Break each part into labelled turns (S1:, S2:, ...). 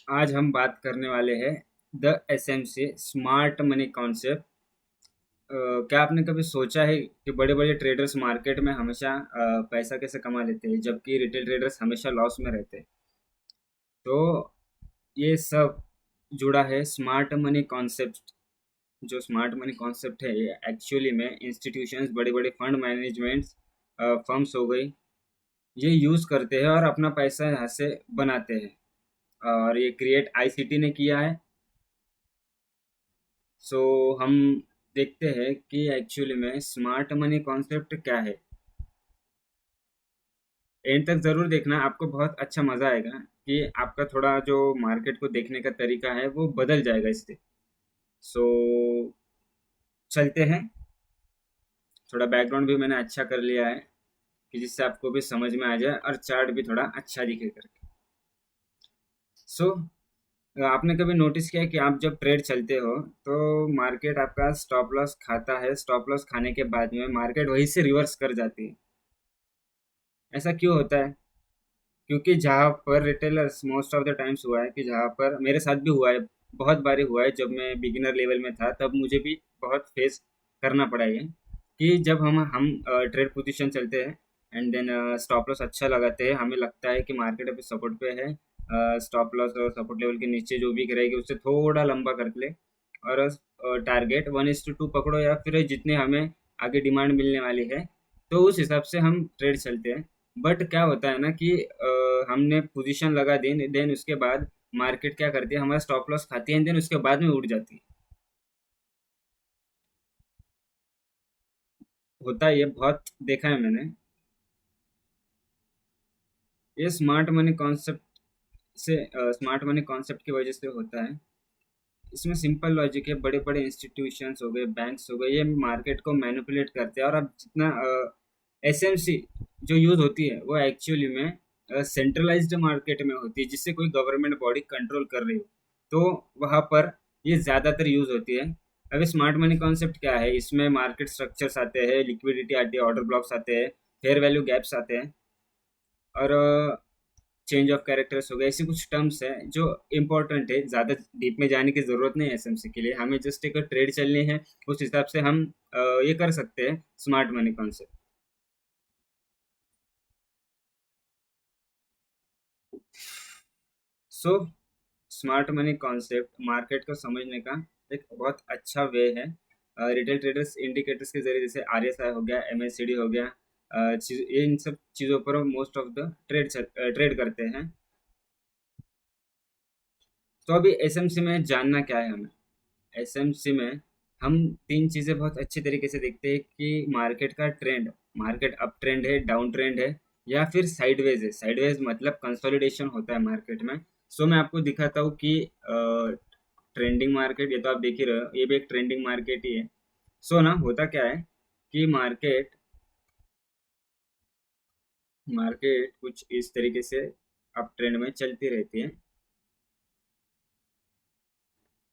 S1: आज हम बात करने वाले हैं the SMC smart money concept. क्या आपने कभी सोचा है कि बड़े बड़े ट्रेडर्स मार्केट में हमेशा पैसा कैसे कमा लेते हैं जबकि रिटेल ट्रेडर्स हमेशा लॉस में रहते हैं। तो ये सब जुड़ा है स्मार्ट मनी कॉन्सेप्ट। जो स्मार्ट मनी कॉन्सेप्ट है ये एक्चुअली में इंस्टीट्यूशंस बड़े बड़े फंड मैनेजमेंट्स फर्म्स हो गई, ये यूज़ करते हैं और अपना पैसा यहाँ से बनाते हैं। और ये क्रिएट आईसीटी ने किया है। सो हम देखते हैं कि एक्चुअली में स्मार्ट मनी कॉन्सेप्ट क्या है। एंड तक ज़रूर देखना, आपको बहुत अच्छा मज़ा आएगा कि आपका थोड़ा जो मार्केट को देखने का तरीका है वो बदल जाएगा इससे। सो चलते हैं। थोड़ा बैकग्राउंड भी मैंने अच्छा कर लिया है कि जिससे आपको भी समझ में आ जाए और चार्ट भी थोड़ा अच्छा दिखे करके। सो आपने कभी नोटिस किया कि आप जब ट्रेड चलते हो तो मार्केट आपका स्टॉप लॉस खाता है, स्टॉप लॉस खाने के बाद में मार्केट वहीं से रिवर्स कर जाती है। ऐसा क्यों होता है? क्योंकि जहाँ पर retailers most of the times हुआ है कि जहाँ पर मेरे साथ भी हुआ है, बहुत बारी हुआ है जब मैं बिगिनर लेवल में था तब मुझे भी बहुत फेस करना पड़ा ये कि जब हम ट्रेड पोजीशन चलते हैं एंड देन स्टॉप लॉस अच्छा लगाते हैं, हमें लगता है कि मार्केट अभी सपोर्ट पे है। स्टॉप लॉस और सपोर्ट लेवल के नीचे जो भी रहेगी उससे थोड़ा लंबा कर ले और टारगेट 1:2 पकड़ो या फिर जितने हमें आगे डिमांड मिलने वाली है तो उस हिसाब से हम ट्रेड चलते हैं। बट क्या होता है ना कि हमने पोजीशन लगा दी, देन उसके बाद मार्केट क्या करती है, हमारा स्टॉप लॉस खाती है देन उसके बाद में उड़ जाती है। होता है, ये बहुत देखा है मैंने। ये स्मार्ट मनी कॉन्सेप्ट से स्मार्ट मनी कॉन्सेप्ट की वजह से होता है। इसमें सिंपल लॉजिक है, बड़े बड़े इंस्टीट्यूशंस हो गए, बैंक्स हो गए, ये मार्केट को मैनिपुलेट करते हैं। और अब जितना एसएमसी जो यूज होती है वो एक्चुअली में सेंट्रलाइज्ड मार्केट में होती है जिससे कोई गवर्नमेंट बॉडी कंट्रोल कर रही हो, तो वहाँ पर ये ज़्यादातर यूज होती है। अभी स्मार्ट मनी कॉन्सेप्ट क्या है, इसमें मार्केट स्ट्रक्चर्स आते हैं, लिक्विडिटी आती है, ऑर्डर ब्लॉक्स आते हैं, फेयर वैल्यू गैप्स आते हैं और चेंज ऑफ कैरेक्टर्स हो गए, ऐसे कुछ टर्म्स हैं जो इंपॉर्टेंट है। ज़्यादा डीप में जाने की ज़रूरत नहीं है एसएमसी के लिए, हमें जस्ट एक ट्रेड चलनी है, उस हिसाब से हम ये कर सकते हैं smart money concept. So smart money concept market को समझने का एक बहुत अच्छा वे है। रिटेल ट्रेडर्स इंडिकेटर्स के जरिए जैसे आरएसआई हो गया, एमएससीडी हो गया, ये इन सब चीज़ों पर मोस्ट ऑफ द ट्रेड करते हैं। तो अभी एसएमसी में जानना क्या है हमें। एसएमसी में हम तीन चीज़ें बहुत अच्छी तरीके से देखते हैं कि मार्केट का ट्रेंड, मार्केट अप ट्रेंड है, डाउन ट्रेंड है या फिर साइडवेज है। साइडवेज मतलब कंसोलिडेशन होता है मार्केट में। सो मैं आपको दिखाता हूँ कि ट्रेंडिंग मार्केट, ये तो आप देख ही रहे हो, ये भी एक ट्रेंडिंग मार्केट ही है। सो ना होता क्या है कि मार्केट मार्केट कुछ इस तरीके से अप ट्रेंड में चलती रहती है,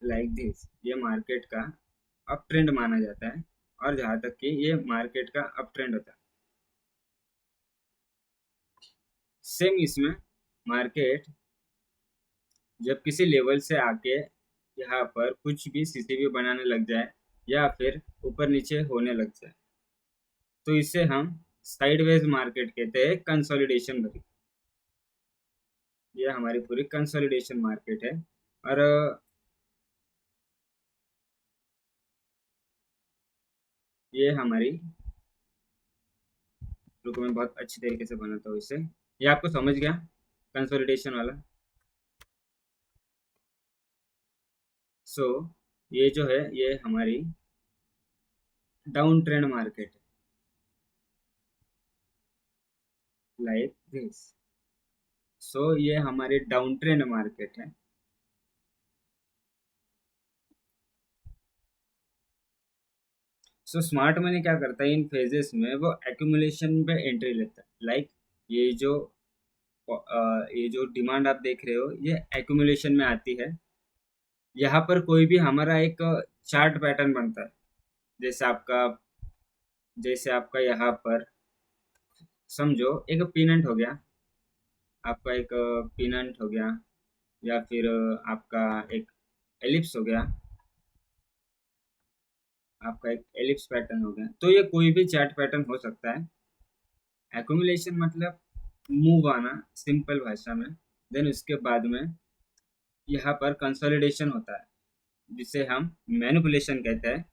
S1: लाइक दिस। ये मार्केट का अप ट्रेंड माना जाता है और जहाँ तक कि ये मार्केट का अप ट्रेंड होता है, सेम इसमें मार्केट जब किसी लेवल से आके यहाँ पर कुछ भी सीसीबी बनाने लग जाए या फिर ऊपर नीचे होने लग जाए तो इसे हम साइडवेज मार्केट कहते हैं, कंसोलिडेशन भरी। ये हमारी पूरी कंसोलिडेशन मार्केट है। और ये हमारी, रुको मैं बहुत अच्छी तरीके से बनाता हूँ इसे, ये आपको समझ गया कंसोलिडेशन वाला। सो ये जो है ये हमारी डाउन ट्रेंड मार्केट है, लाइक दिस। सो ये हमारी डाउन ट्रेंड मार्केट है। सो स्मार्ट मनी क्या करता है इन फेजेस में, वो एक्यूमुलेशन पे एंट्री लेता है। लाइक ये जो ये जो डिमांड आप देख रहे हो ये एक्यूमुलेशन में आती है। यहाँ पर कोई भी हमारा एक चार्ट पैटर्न बनता है। जैसे आपका जैसे आपका यहाँ पर समझो एक पिनंट हो गया, आपका एक पिनंट हो गया, या फिर आपका एक एलिप्स हो गया, आपका एक एलिप्स पैटर्न हो गया, तो ये कोई भी चार्ट पैटर्न हो सकता है। एक्यूमुलेशन मतलब मूव आना, सिंपल भाषा में। देन उसके बाद में यहाँ पर कंसोलिडेशन होता है, जिसे हम मैनिपुलेशन कहते हैं,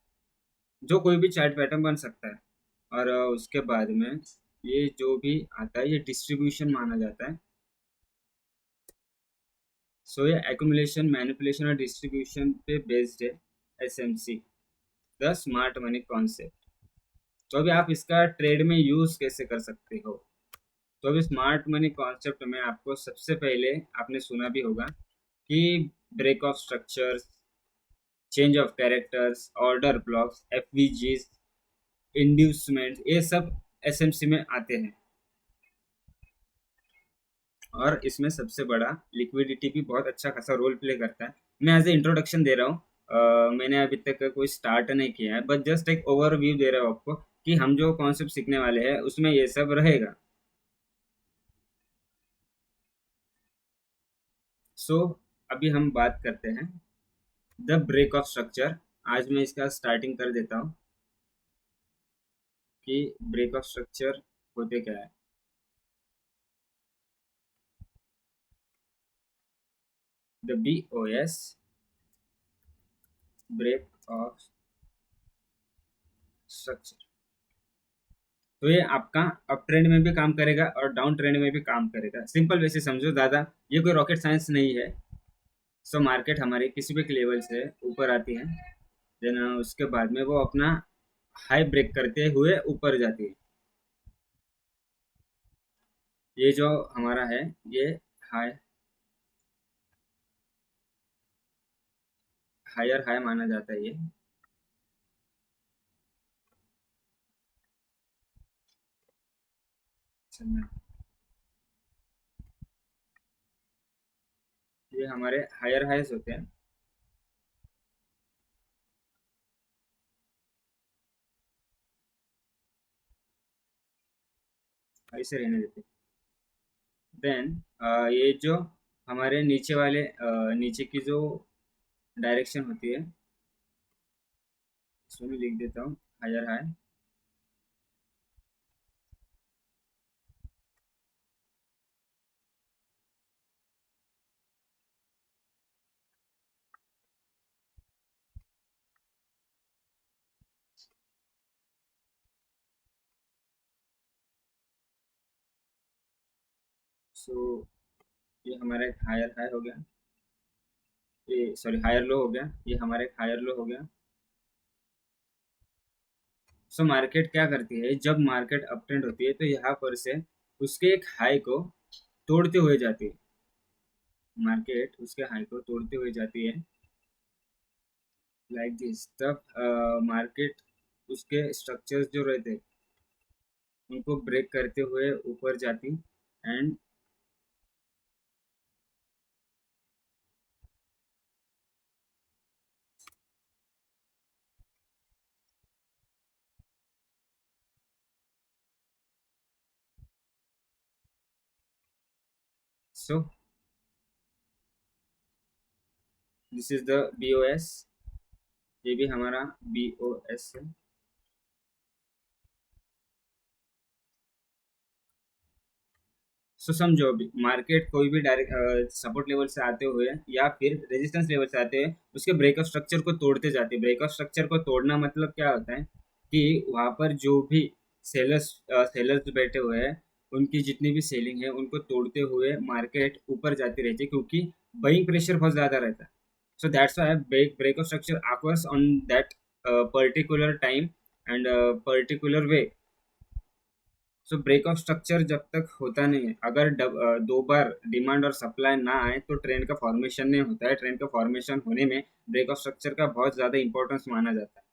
S1: जो कोई भी चार्ट पैटर्न बन सकता है। और उसके बाद में ये जो भी आता है ये डिस्ट्रीब्यूशन माना जाता है। सो ये एक्यूमुलेशन, मैनिपुलेशन और डिस्ट्रीब्यूशन पे बेस्ड है SMC, the smart money concept. तो अभी आप इसका ट्रेड में यूज कैसे कर सकते हो? तो अभी स्मार्ट मनी कॉन्सेप्ट में आपको सबसे पहले, आपने सुना भी होगा कि break of structures, change of characters, order blocks, FVGs, inducement, ये सब एसएमसी में आते हैं। और इसमें सबसे बड़ा लिक्विडिटी भी बहुत अच्छा खासा रोल प्ले करता है। मैं एज ए इंट्रोडक्शन दे रहा हूँ, मैंने अभी तक कोई स्टार्ट नहीं किया है, बट जस्ट एक ओवरव्यू दे रहा हूँ आपको कि हम जो कॉन्सेप्ट सीखने वाले हैं उसमें ये सब रहेगा। सो अभी हम बात करते हैं द ब्रेक ऑफ स्ट्रक्चर। आज मैं इसका स्टार्टिंग कर देता हूँ कि ब्रेक ऑफ स्ट्रक्चर होते क्या है। The BOS, break of structure, तो ये आपका अप ट्रेंड में भी काम करेगा और डाउन ट्रेंड में भी काम करेगा। सिंपल वैसे समझो दादा, ये कोई रॉकेट साइंस नहीं है। सो मार्केट हमारे किसी भी लेवल से ऊपर आती है, देन उसके बाद में वो अपना हाई ब्रेक करते हुए ऊपर जाती है। ये जो हमारा है ये हाई, हायर हाई माना जाता है ये। चलना, ये हमारे हायर हाइज होते हैं। ऐसे रहने देते हैं। देन ये जो हमारे नीचे वाले नीचे की जो डायरेक्शन होती है, इसमें मैं लिख देता हूँ हायर हाई। सो ये हमारा एक हायर हाई हो गया, ये सॉरी हायर लो हो गया, ये हमारा एक हायर लो हो गया। सो मार्केट क्या करती है, जब मार्केट अप ट्रेंड होती है तो यहाँ पर से उसके एक हाई को तोड़ते हुए जाती है। मार्केट उसके हाई को तोड़ते हुए जाती है लाइक दिस। तब मार्केट उसके स्ट्रक्चर्स जो रहते हैं उनको ब्रेक करते हुए ऊपर जाती। And so this is the BOS, ये भी हमारा BOS है। सो समझो अभी मार्केट कोई भी डायरेक्ट सपोर्ट लेवल से आते हुए या फिर रेजिस्टेंस लेवल से आते हुए उसके ब्रेकअप स्ट्रक्चर को तोड़ते जाते हैं। ब्रेकअप स्ट्रक्चर को तोड़ना मतलब क्या होता है कि वहाँ पर जो भी सेलर्स सेलर्स बैठे हुए हैं उनकी जितनी भी सेलिंग है उनको तोड़ते हुए मार्केट ऊपर जाती रहती है, क्योंकि बाइंग प्रेशर बहुत ज़्यादा रहता है। So that's why breakup structure occurs on that particular time and particular way. So break of structure जब तक होता नहीं है, अगर दो बार डिमांड और सप्लाई ना आए तो ट्रेंड का फॉर्मेशन नहीं होता है। ट्रेंड का फॉर्मेशन होने में ब्रेक ऑफ स्ट्रक्चर का बहुत ज़्यादा इंपॉर्टेंस माना जाता है।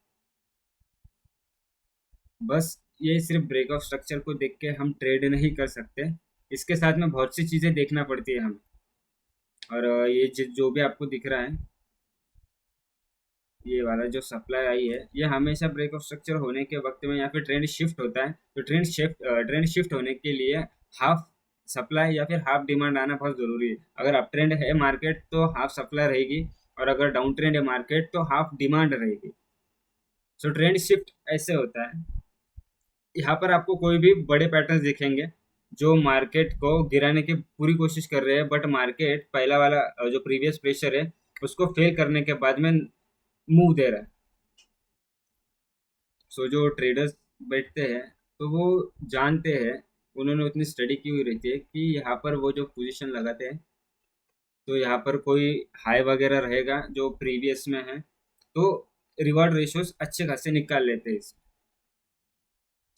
S1: बस ये सिर्फ ब्रेक ऑफ स्ट्रक्चर को देख के हम ट्रेड नहीं कर सकते, इसके साथ में बहुत सी चीज़ें देखना पड़ती है हमें। और ये जो भी आपको दिख रहा है, ये वाला जो सप्लाई आई है ये हमेशा ब्रेक ऑफ स्ट्रक्चर होने के वक्त में या फिर ट्रेंड शिफ्ट होता है, तो ट्रेंड शिफ्ट होने के लिए हाफ सप्लाई या फिर हाफ डिमांड आना बहुत ज़रूरी है। अगर अप ट्रेंड है मार्केट तो हाफ सप्लाई रहेगी, और अगर डाउन ट्रेंड है मार्केट तो हाफ डिमांड रहेगी। सो ट्रेंड शिफ्ट ऐसे होता है। यहाँ पर आपको कोई भी बड़े पैटर्न्स दिखेंगे जो मार्केट को गिराने की पूरी कोशिश कर रहे हैं, बट मार्केट पहला वाला जो प्रीवियस प्रेशर है उसको फेल करने के बाद में मूव दे रहा है। सो जो ट्रेडर्स बैठते हैं तो वो जानते हैं, उन्होंने उतनी स्टडी की हुई रहती है कि यहाँ पर वो जो पोजीशन लगाते हैं तो यहाँ पर कोई हाई वगैरह रहेगा जो प्रीवियस में है, तो रिवॉर्ड रेशियोज अच्छे खासे निकाल लेते हैं इसमें।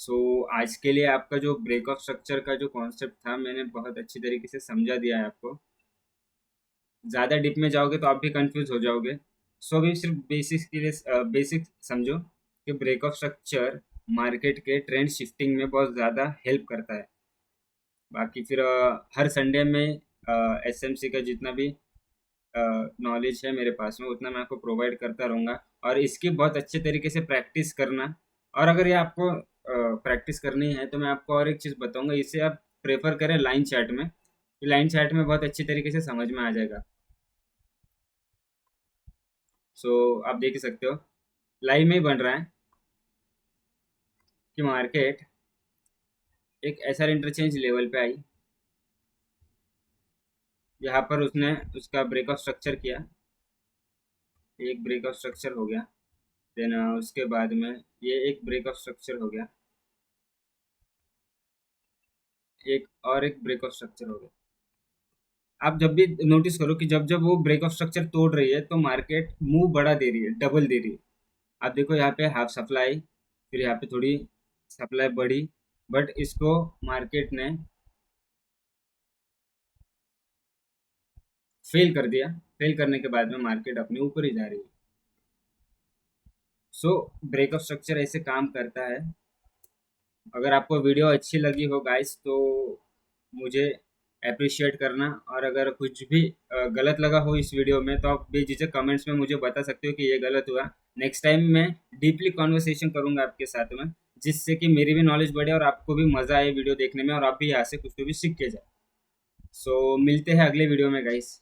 S1: सो आज के लिए आपका जो ब्रेक ऑफ स्ट्रक्चर का जो कॉन्सेप्ट था मैंने बहुत अच्छी तरीके से समझा दिया है आपको। ज़्यादा डिप में जाओगे तो आप भी कंफ्यूज हो जाओगे। सो अभी सिर्फ बेसिक्स के लिए बेसिक समझो कि ब्रेक ऑफ स्ट्रक्चर मार्केट के ट्रेंड शिफ्टिंग में बहुत ज़्यादा हेल्प करता है। बाकी फिर हर संडे में एसएमसी का जितना भी नॉलेज है मेरे पास में उतना मैं आपको प्रोवाइड करता रहूँगा, और इसकी बहुत अच्छे तरीके से प्रैक्टिस करना। और अगर ये आपको प्रैक्टिस करनी है तो मैं आपको और एक चीज़ बताऊंगा, इसे आप प्रेफर करें लाइन चैट में। लाइन चैट में बहुत अच्छी तरीके से समझ में आ जाएगा। सो आप देख ही सकते हो लाइव में ही बन रहा है कि मार्केट एक ऐसा इंटरचेंज लेवल पे आई, यहाँ पर उसने उसका ब्रेक ऑफ स्ट्रक्चर किया, एक ब्रेक ऑफ स्ट्रक्चर हो गया। देन उसके बाद में ये एक ब्रेक ऑफ स्ट्रक्चर हो गया, एक और एक ब्रेक ऑफ स्ट्रक्चर हो गया। आप जब भी नोटिस करो कि जब जब वो ब्रेक ऑफ स्ट्रक्चर तोड़ रही है तो मार्केट मूव बढ़ा दे रही है, डबल दे रही है। आप देखो यहाँ पे हाफ सप्लाई, फिर यहाँ पे थोड़ी सप्लाई बढ़ी, बट इसको मार्केट ने फेल कर दिया। फेल करने के बाद में मार्केट अपने ऊपर ही जा रही है। सो ब्रेक ऑफ स्ट्रक्चर ऐसे काम करता है। अगर आपको वीडियो अच्छी लगी हो गाइस तो मुझे अप्रिशिएट करना, और अगर कुछ भी गलत लगा हो इस वीडियो में तो आप बेझिझक कमेंट्स में मुझे बता सकते हो कि ये गलत हुआ। नेक्स्ट टाइम मैं डीपली कॉन्वर्सेशन करूंगा आपके साथ में, जिससे कि मेरी भी नॉलेज बढ़े और आपको भी मज़ा आए वीडियो देखने में, और आप भी यहाँ से कुछ तो भी सीख के जाए। सो मिलते हैं अगले वीडियो में गाइस।